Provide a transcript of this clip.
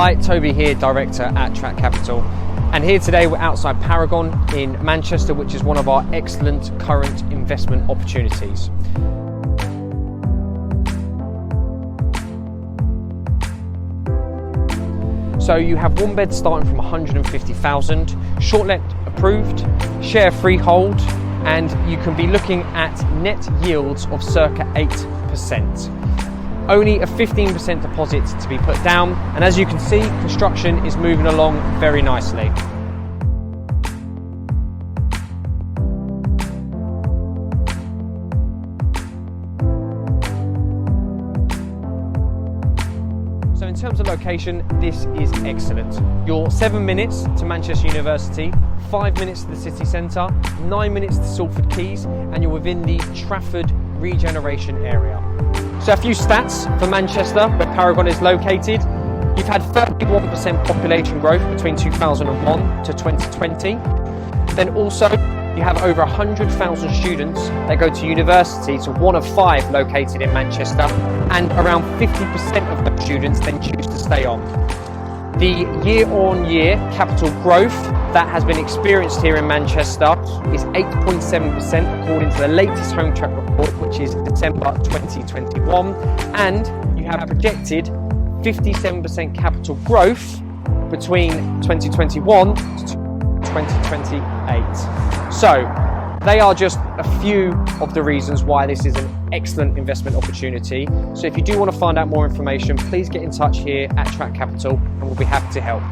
Hi, Toby here, Director at Track Capital. And here today we're outside Paragon in Manchester, which is one of our excellent current investment opportunities. So you have one bed starting from 150,000, short let approved, share freehold, and you can be looking at net yields of circa 8%. Only a 15% deposit to be put down, and as you can see, construction is moving along very nicely. So in terms of location, this is excellent. You're 7 minutes to Manchester University, 5 minutes to the city centre, 9 minutes to Salford Quays, and you're within the Trafford regeneration area. So a few stats for Manchester, where Paragon is located. You've had 31% population growth between 2001 to 2020. Then also, you have over 100,000 students that go to university, so one of 5 located in Manchester, and around 50% of those students then choose to stay on. The year-on-year capital growth that has been experienced here in Manchester is 8.7% according to the latest Home Track report, which is December 2021, and you have projected 57% capital growth between 2021 to 2028. So they are just a few of the reasons why this is an excellent investment opportunity. So if you do want to find out more information, please get in touch here at Track Capital and we'll be happy to help.